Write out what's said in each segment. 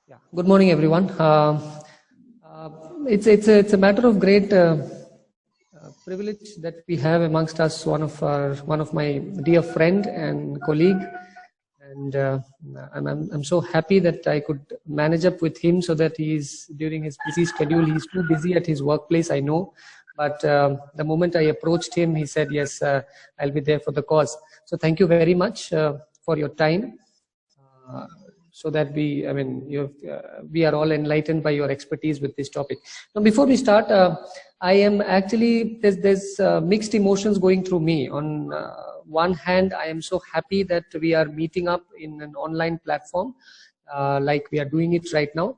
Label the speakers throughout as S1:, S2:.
S1: Yeah. Good morning, everyone. Uh, it's a matter of great privilege that we have amongst us one of my dear friend and colleague, and I'm so happy that I could manage up with him so that he's during his busy schedule. He's too busy at his workplace, I know, but the moment I approached him, he said, "Yes, I'll be there for the cause." So thank you very much for your time. Uh, so that we are all enlightened by your expertise with this topic. Now, before we start, I am actually there's mixed emotions going through me. On one hand, I am so happy that we are meeting up in an online platform like we are doing it right now.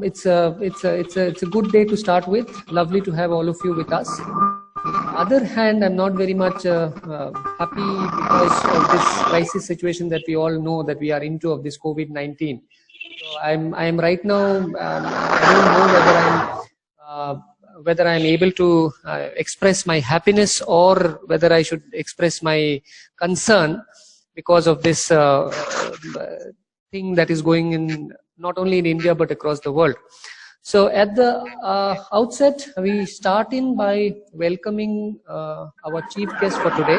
S1: It's a good day to start with. Lovely to have all of you with us. Other hand, I'm not very much happy because of this crisis situation that we all know that we are into of this COVID-19. So I'm right now. I don't know whether I'm able to express my happiness or whether I should express my concern because of this thing that is going in not only in India but across the world. So at the outset, we start in by welcoming our chief guest for today.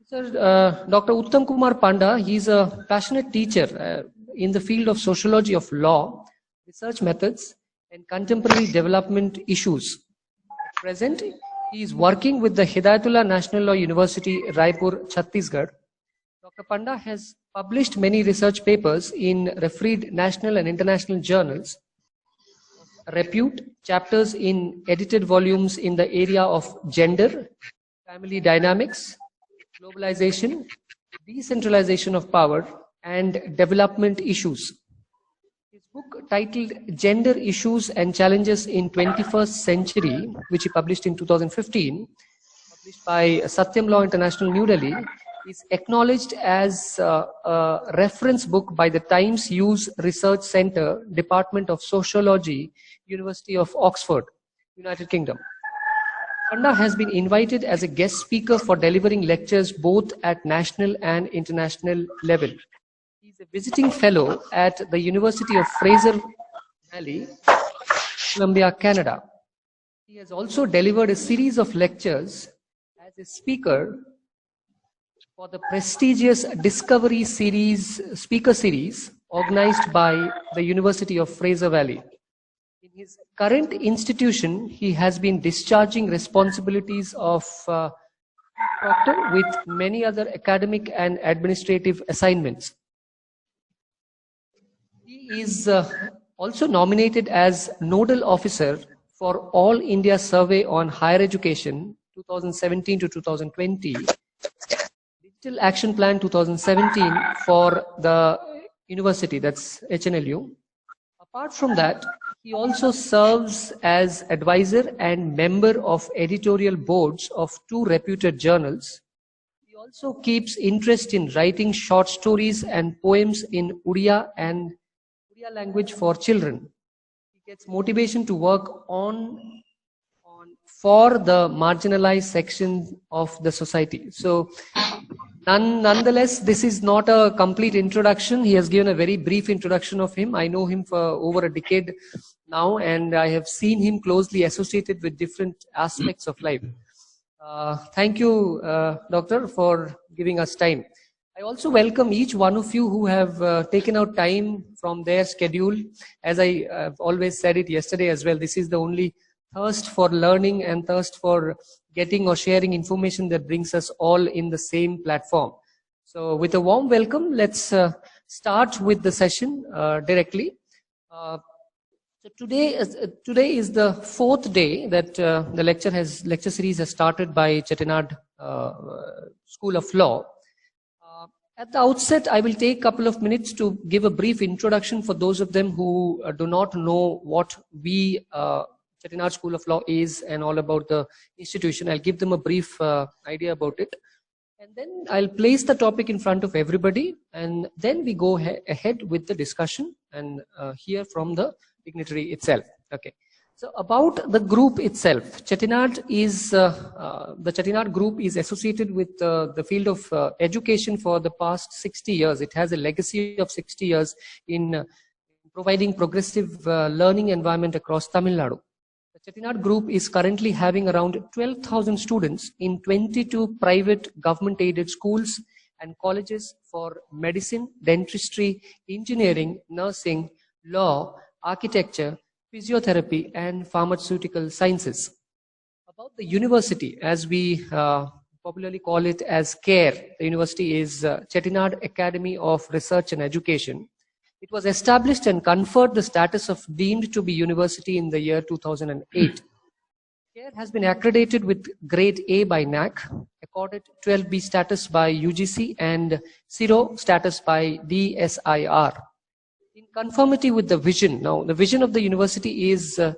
S1: Sir, Dr. Uttam Kumar Panda, he's a passionate teacher in the field of sociology of law, research methods, and contemporary development issues. At present, he is working with the Hidayatullah National Law University, Raipur, Chhattisgarh. Dr. Panda has published many research papers in refereed national and international journals, repute, chapters in edited volumes in the area of gender, family dynamics, globalization, decentralization of power, and development issues. His book titled Gender Issues and Challenges in 21st Century, which he published in 2015, published by Satyam Law International, New Delhi, is acknowledged as a reference book by the Times Hughes Research Center, Department of Sociology, University of Oxford, United Kingdom. Panda has been invited as a guest speaker for delivering lectures both at national and international level. He is a visiting fellow at the University of Fraser Valley, Columbia, Canada. He has also delivered a series of lectures as a speaker for the prestigious Discovery Series speaker series organized by the University of Fraser Valley. In his current institution, he has been discharging responsibilities of proctor with many other academic and administrative assignments. He is also nominated as Nodal Officer for All India Survey on Higher Education 2017 to 2020, Digital Action Plan 2017 for the university, that's HNLU. Apart from that, he also serves as advisor and member of editorial boards of 2 reputed journals. He also keeps interest in writing short stories and poems in Odia and Odia language for children. He gets motivation to work for the marginalized section of the society. So nonetheless, this is not a complete introduction. He has given a very brief introduction of him. I know him for over a decade now, and I have seen him closely associated with different aspects of life. Thank you, Doctor, for giving us time. I also welcome each one of you who have taken out time from their schedule. As I always said it yesterday as well, this is the only thirst for learning and thirst for getting or sharing information that brings us all in the same platform. So with a warm welcome, let's start with the session directly. So today is the 4th day that the lecture series has started by Chettinad School of Law. At the outset, I will take a couple of minutes to give a brief introduction for those of them who do not know what we Chettinad School of Law is and all about the institution. I'll give them a brief idea about it. And then I'll place the topic in front of everybody, and then we go ahead with the discussion and hear from the dignitary itself. Okay. So about the group itself, Chettinad is the Chettinad Group is associated with the field of education for the past 60 years. It has a legacy of 60 years in providing progressive learning environment across Tamil Nadu. The Chettinad Group is currently having around 12,000 students in 22 private government-aided schools and colleges for medicine, dentistry, engineering, nursing, law, architecture, physiotherapy, and pharmaceutical sciences. About the university, as we popularly call it as CARE, the university is Chettinad Academy of Research and Education. It was established and conferred the status of deemed to be university in the year 2008. CARE has been accredited with grade A by NAC, accorded 12B status by UGC, and 0 status by DSIR. In conformity with the vision, now the vision of the university is to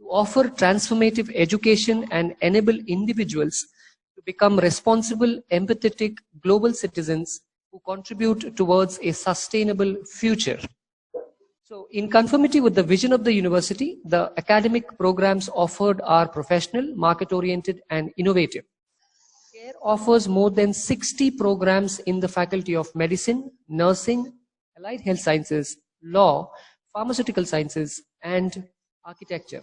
S1: offer transformative education and enable individuals to become responsible, empathetic, global citizens who contribute towards a sustainable future. So in conformity with the vision of the university, the academic programs offered are professional, market-oriented, and innovative. CARE offers more than 60 programs in the Faculty of Medicine, Nursing, Allied Health Sciences, Law, Pharmaceutical Sciences, and Architecture.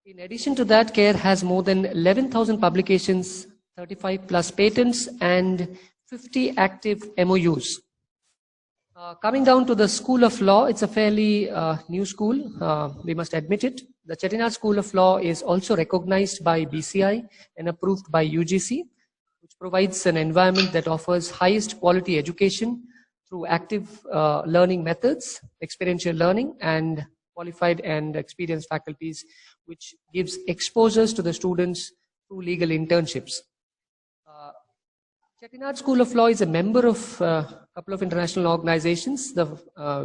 S1: In addition to that, CARE has more than 11,000 publications, 35 plus patents, and 50 active MOUs. Coming down to the School of Law, it's a fairly new school, we must admit it. The Chettinad School of Law is also recognized by BCI and approved by UGC, which provides an environment that offers highest quality education through active learning methods, experiential learning, and qualified and experienced faculties, which gives exposures to the students through legal internships. Chettinad School of Law is a member of a couple of international organizations, the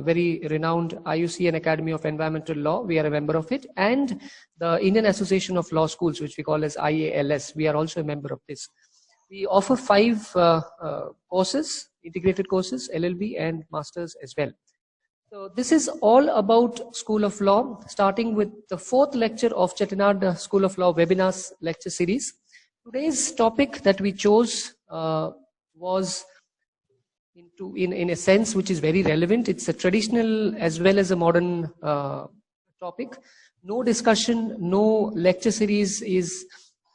S1: very renowned IUCN Academy of Environmental Law, we are a member of it, and the Indian Association of Law Schools, which we call as IALS, we are also a member of this. We offer 5 courses, integrated courses, LLB and Masters as well. So this is all about School of Law, starting with the 4th lecture of Chettinad School of Law webinars lecture series. Today's topic that we chose was in a sense which is very relevant. It's a traditional as well as a modern topic. No discussion, no lecture series is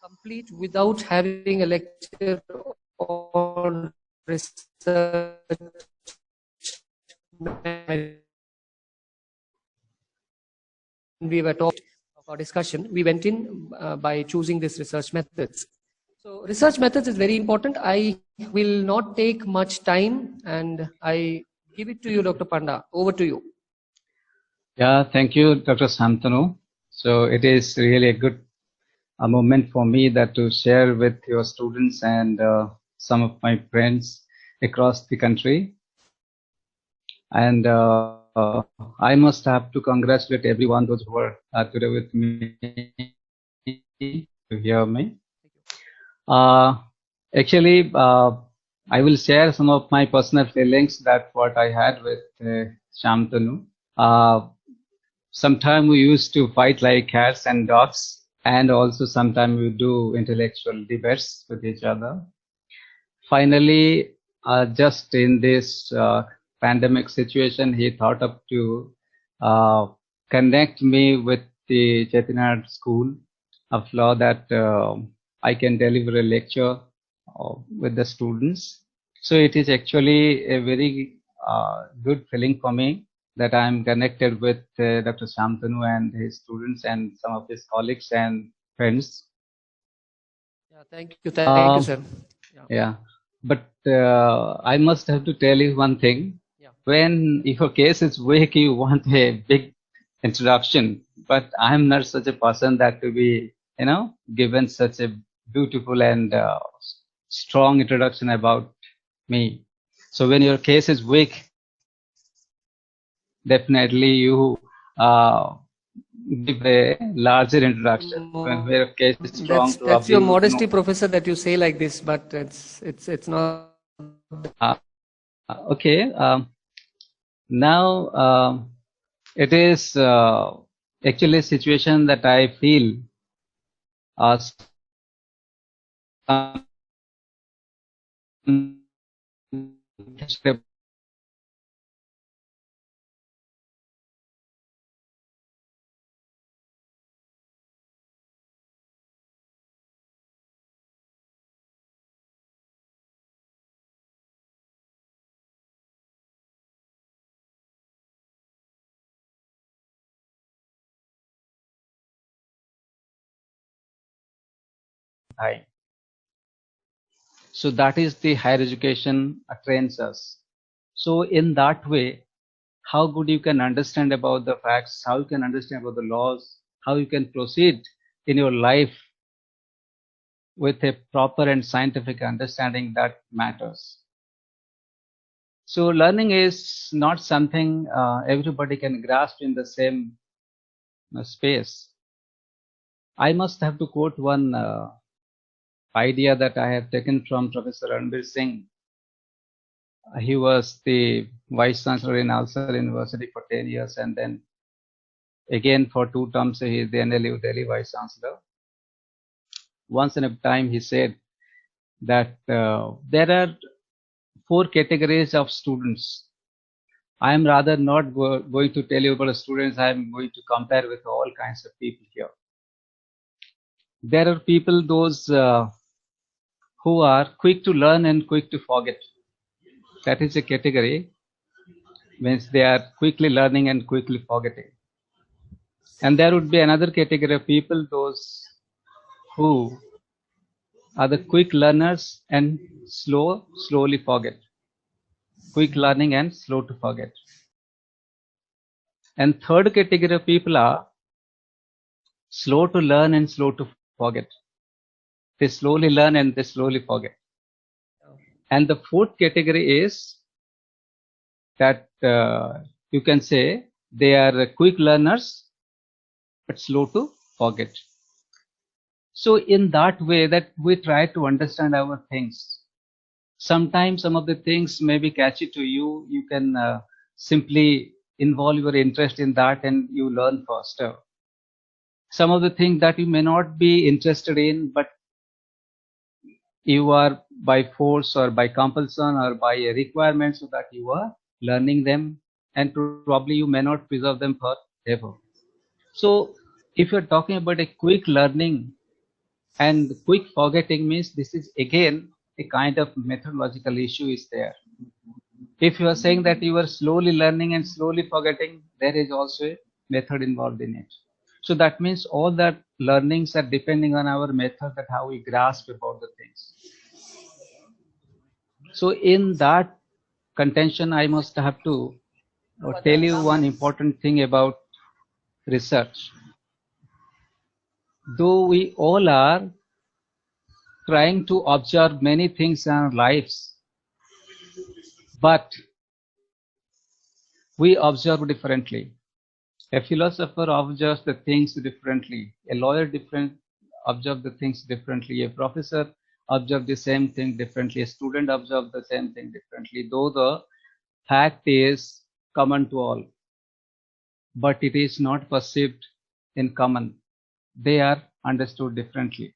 S1: complete without having a lecture on research. We were talking of our discussion. We went in by choosing these research methods. So research methods is very important. I will not take much time and I give it to you, Dr. Panda. Over to you.
S2: Yeah, thank you, Dr. Santanu. So it is really a good moment for me that to share with your students and some of my friends across the country. And I must have to congratulate everyone those who are today with me to hear me. Actually, I will share some of my personal feelings that what I had with Shantanu. Sometimes we used to fight like cats and dogs, and also sometimes we do intellectual debates with each other. Finally, just in this pandemic situation, he thought up to connect me with the Chettinad School of Law that I can deliver a lecture with the students. So it is actually a very good feeling for me that I am connected with Dr. Shantanu and his students and some of his colleagues and friends.
S1: Yeah, thank you. Thank you, sir.
S2: Yeah. But I must have to tell you one thing. Yeah. When your case is weak, you want a big introduction. But I am not such a person that to be, given such a beautiful and strong introduction about me. So when your case is weak, definitely you give a larger introduction. When your case is strong,
S1: that's your modesty, Professor, that you say like this, but it's not.
S2: Okay. Now it is actually a situation that I feel some time. So that is the higher education trains us. So in that way, how good you can understand about the facts, how you can understand about the laws, how you can proceed in your life with a proper and scientific understanding, that matters. So learning is not something everybody can grasp in the same space. I must have to quote one idea that I have taken from Professor Ranbir Singh. He was the vice chancellor in Nalsar University for 10 years, and then again for 2 terms he is the NLU Delhi vice chancellor. Once in a time he said that there are 4 categories of students. I am rather not going to tell you about the students. I am going to compare with all kinds of people here. There are people, those who are quick to learn and quick to forget. That is a category, means they are quickly learning and quickly forgetting. And there would be another category of people, those who are the quick learners and slowly forget. Quick learning and slow to forget. And third category of people are slow to learn and slow to forget. They slowly learn and they slowly forget. And the fourth category is that you can say they are quick learners but slow to forget. So in that way that we try to understand our things. Sometimes some of the things may be catchy to you. You can simply involve your interest in that and you learn faster. Some of the things that you may not be interested in, but you are by force or by compulsion or by a requirement, so that you are learning them, and probably you may not preserve them forever. So if you're talking about a quick learning and quick forgetting, means this is again a kind of methodological issue is there. If you are saying that you are slowly learning and slowly forgetting, there is also a method involved in it. So that means all that learnings are depending on our method, that how we grasp about the things. So in that contention, I must have to tell you one important thing about research. Though we all are trying to observe many things in our lives, but we observe differently. A philosopher observes the things differently. A lawyer observes the things differently. A professor observes the same thing differently. A student observes the same thing differently. Though the fact is common to all, but it is not perceived in common. They are understood differently.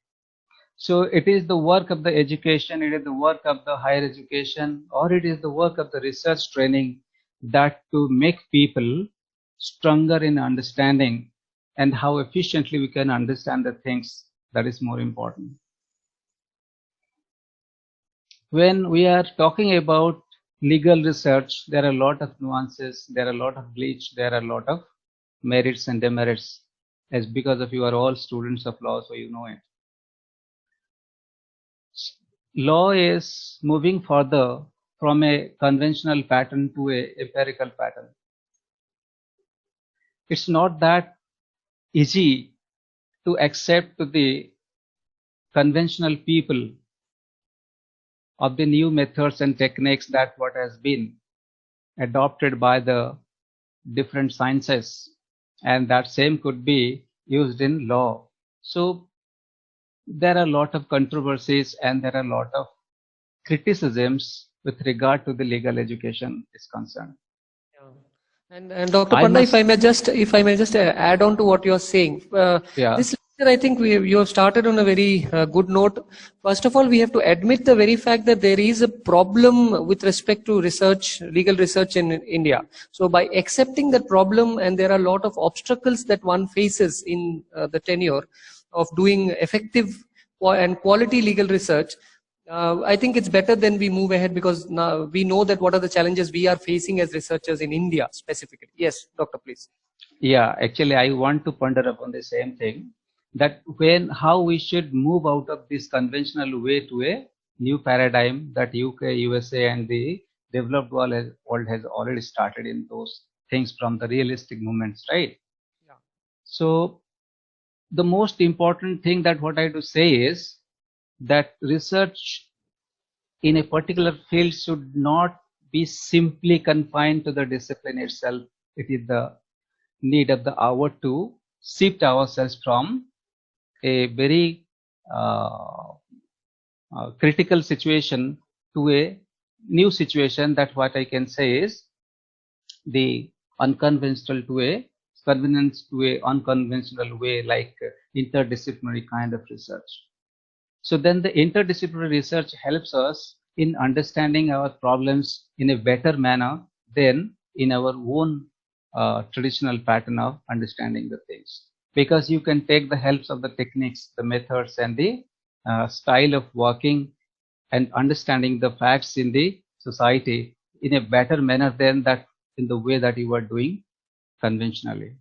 S2: So it is the work of the education, it is the work of the higher education, or it is the work of the research training, that to make people stronger in understanding, and how efficiently we can understand the things, that is more important. When we are talking about legal research, there are a lot of nuances, there are a lot of glitch, there are a lot of merits and demerits, as because of you are all students of law, so you know it. Law is moving further from a conventional pattern to a empirical pattern. It's not that easy to accept the conventional people of the new methods and techniques that what has been adopted by the different sciences, and that same could be used in law. So there are a lot of controversies and there are a lot of criticisms with regard to the legal education is concerned.
S1: Yeah. And Dr.
S2: I
S1: Panda,
S2: must,
S1: if I may just add on to what you're saying,
S2: yeah,
S1: this lecture, I think you have started on a very good note. First of all, we have to admit the very fact that there is a problem with respect to research, legal research in India. So by accepting that problem, and there are a lot of obstacles that one faces in the tenure of doing effective and quality legal research, I think it's better than we move ahead, because now we know that what are the challenges we are facing as researchers in India specifically. Yes, doctor, please.
S2: yeah, actually, I want to ponder upon the same thing, that how we should move out of this conventional way to a new paradigm that UK, USA, and the developed world has already started in those things from the realistic movements, right?
S1: Yeah.
S2: So the most important thing that what I do say is that research in a particular field should not be simply confined to the discipline itself. It is the need of the hour to shift ourselves from a very uh, critical situation to a new situation. That what I can say is the unconventional to a convenience to a unconventional way, like interdisciplinary kind of research. So then the interdisciplinary research helps us in understanding our problems in a better manner than in our own traditional pattern of understanding the things. Because you can take the helps of the techniques, the methods, and the style of working and understanding the facts in the society in a better manner than that in the way that you are doing conventionally.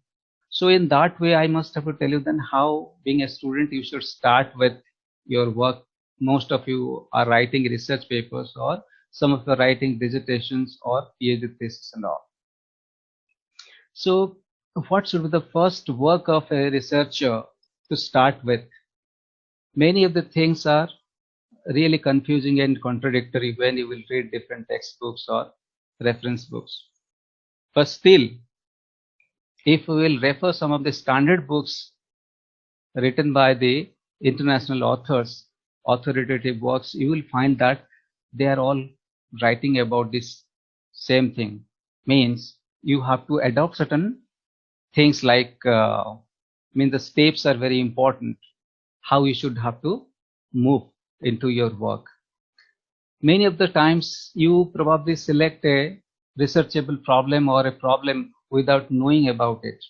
S2: So in that way, I must have to tell you then how being a student, you should start with your work. Most of you are writing research papers, or some of you are writing dissertations or PhD thesis and all. So what should be the first work of a researcher to start with? Many of the things are really confusing and contradictory when you will read different textbooks or reference books. But still, if we will refer some of the standard books written by the international authors, authoritative works, you will find that they are all writing about this same thing. Means you have to adopt certain things like, the steps are very important, how you should have to move into your work. Many of the times you probably select a researchable problem or a problem without knowing about it.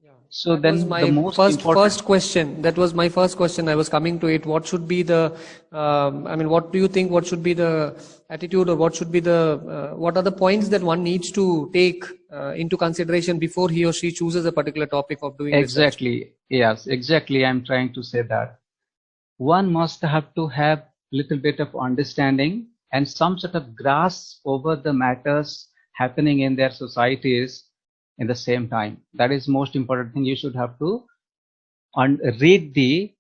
S1: Yeah.
S2: So
S1: That was
S2: then the
S1: my
S2: most important,
S1: first question. That was my first question. I was coming to it. What should be the, what do you think? What should be the attitude, or what should be the, what are the points that one needs to take into consideration before he or she chooses a particular topic of doing research?
S2: exactly, yes, exactly, I'm trying to say that one must have to have little bit of understanding and some sort of grasp over the matters happening in their societies in the same time. That is most important thing. You should have to read the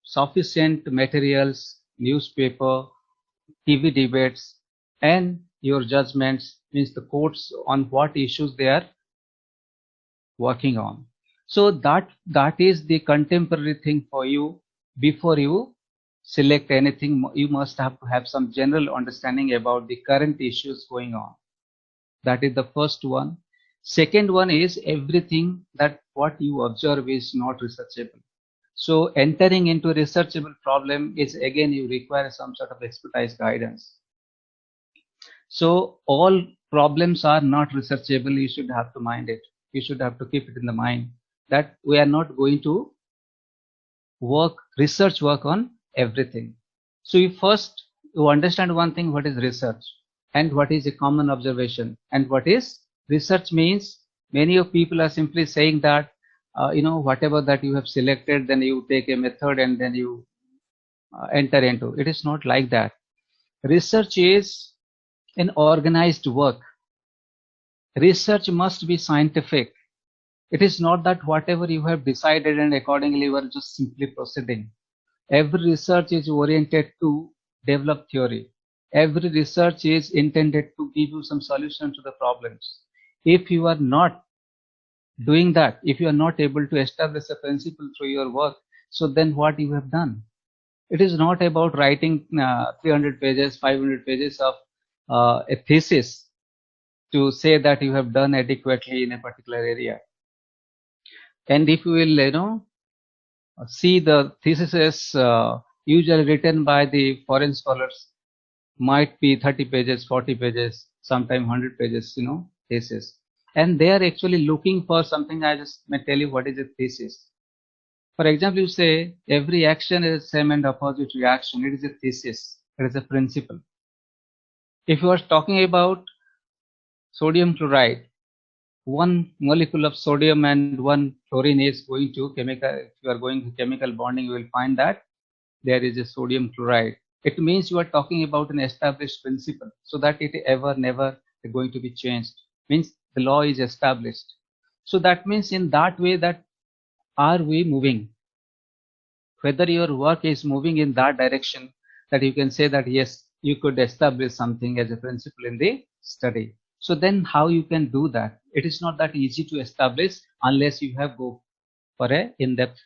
S2: sufficient materials, newspaper, TV debates, and your judgments, means the courts on what issues they are working on. So that is the contemporary thing for you. Before you select anything, you must have to have some general understanding about the current issues going on. That is the first one. Second one is everything that what you observe is not researchable. So entering into researchable problem is again you require some sort of expertise guidance. So all problems are not researchable. You should have to mind it. You should have to keep it in the mind that we are not going to research work on everything. So you understand one thing, what is research and what is a common observation and what is research means. Many of people are simply saying that, whatever that you have selected, then you take a method and then you enter into. It is not like that. Research is an organized work. Research must be scientific. It is not that whatever you have decided and accordingly you are just simply proceeding. Every research is oriented to develop theory. Every research is intended to give you some solution to the problems. If you are not doing that, if you are not able to establish a principle through your work, so then what you have done? It is not about writing 300 pages, 500 pages of a thesis to say that you have done adequately in a particular area. And if you will, see the theses usually written by the foreign scholars, might be 30 pages, 40 pages, sometimes 100 pages, thesis. And they are actually looking for something. I just may tell you what is a thesis. For example, you say every action is same and opposite reaction. It is a thesis. It is a principle. If you are talking about sodium chloride, one molecule of sodium and one chlorine is going to chemical. If you are going to chemical bonding, you will find that there is a sodium chloride. It means you are talking about an established principle, so that it ever never going to be changed. Means the law is established. So that means in that way that are we moving? Whether your work is moving in that direction, that you can say that yes, you could establish something as a principle in the study. So then how you can do that? It is not that easy to establish unless you have go for a in-depth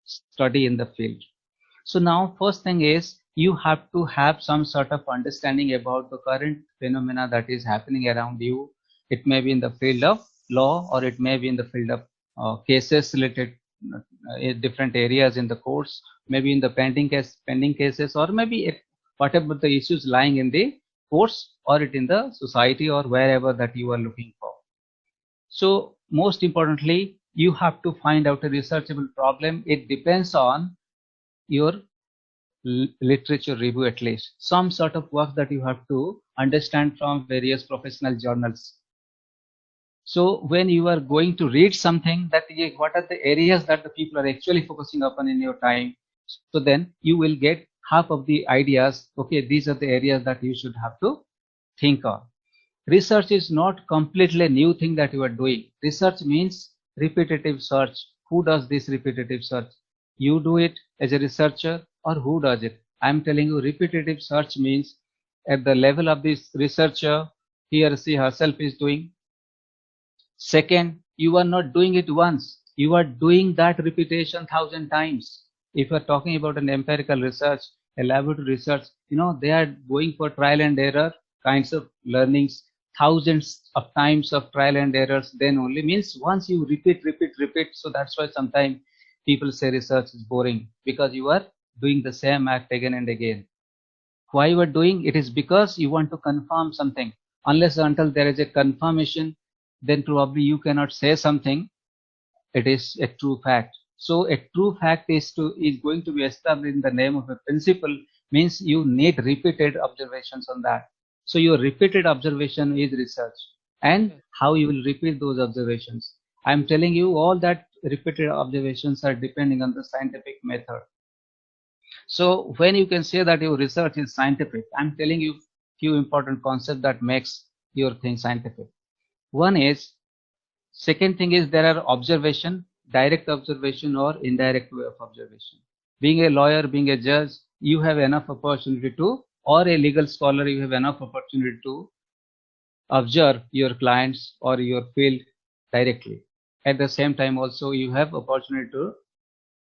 S2: study in the field. So now first thing is you have to have some sort of understanding about the current phenomena that is happening around you. It may be in the field of law, or it may be in the field of cases related different areas in the courts, maybe in the pending cases, or maybe whatever the issues lying in the courts, or it in the society, or wherever that you are looking for. So most importantly, you have to find out a researchable problem. It depends on your literature review, at least some sort of work that you have to understand from various professional journals. So when you are going to read something, that what are the areas that the people are actually focusing upon in your time, so then you will get half of the ideas. Okay, these are the areas that you should have to think of. Research is not completely new thing that you are doing. Research means repetitive search. Who does this repetitive search? You do it as a researcher, or who does it? I am telling you, repetitive search means at the level of this researcher, he or she herself is doing. Second, you are not doing it once. You are doing that repetition 1,000 times. If you are talking about an empirical research, a laboratory research, they are going for trial and error kinds of learnings, thousands of times of trial and errors. Then only means once you repeat. So that's why sometimes people say research is boring, because you are doing the same act again and again. Why you are doing it is because you want to confirm something. Unless until there is a confirmation, then probably you cannot say something it is a true fact. So a true fact is going to be established in the name of a principle, means you need repeated observations on that. So your repeated observation is research, and how you will repeat those observations. I am telling you, all that repeated observations are depending on the scientific method. So when you can say that your research is scientific, I'm telling you few important concepts that makes your thing scientific. One is, second thing is, there are observation, direct observation or indirect way of observation. Being a lawyer, being a judge, you have enough opportunity to, or a legal scholar, you have enough opportunity to observe your clients or your field directly. At the same time also, you have opportunity to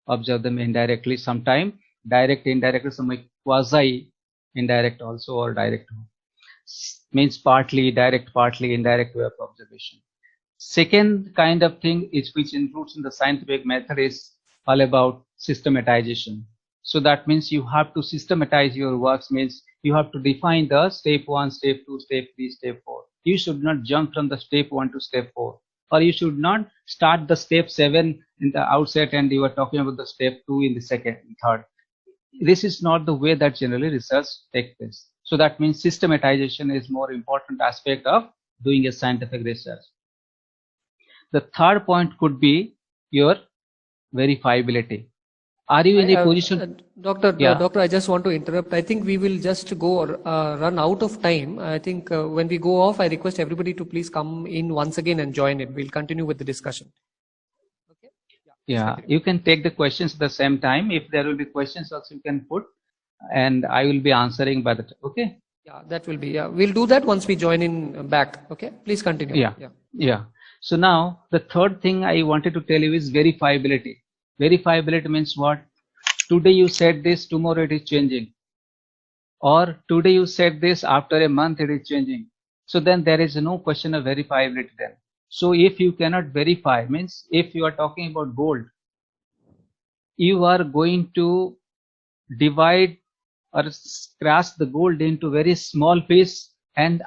S2: observe them indirectly, sometime direct, indirect, some quasi indirect also, or direct, means partly direct, partly indirect way of observation. Second kind of thing is, which includes in the scientific method, is all about systematization. So that means you have to systematize your works, means you have to define the step 1, step 2, step 3, step 4. You should not jump from the step 1 to step 4, or you should not start the step 7 in the outset and you are talking about the step 2 in the second, third. This is not the way that generally research takes place. So that means systematization is more important aspect of doing a scientific research. The third point could be your verifiability. Are you in a position?
S1: Doctor, I just want to interrupt. I think we will just go run out of time. I think when we go off, I request everybody to please come in once again and join it. We'll continue with the discussion. Okay?
S2: Yeah, you can take the questions at the same time. If there will be questions also, you can put, and I will be answering by the time. Okay?
S1: Yeah, that will be. Yeah, we'll do that once we join in back. Okay? Please continue.
S2: Yeah. So now the third thing I wanted to tell you is verifiability. Verifiability means what? Today you said this, tomorrow it is changing. Or today you said this, after a month it is changing. So then there is no question of verifiability then. So if you cannot verify, means if you are talking about gold, you are going to divide or crash the gold into very small piece and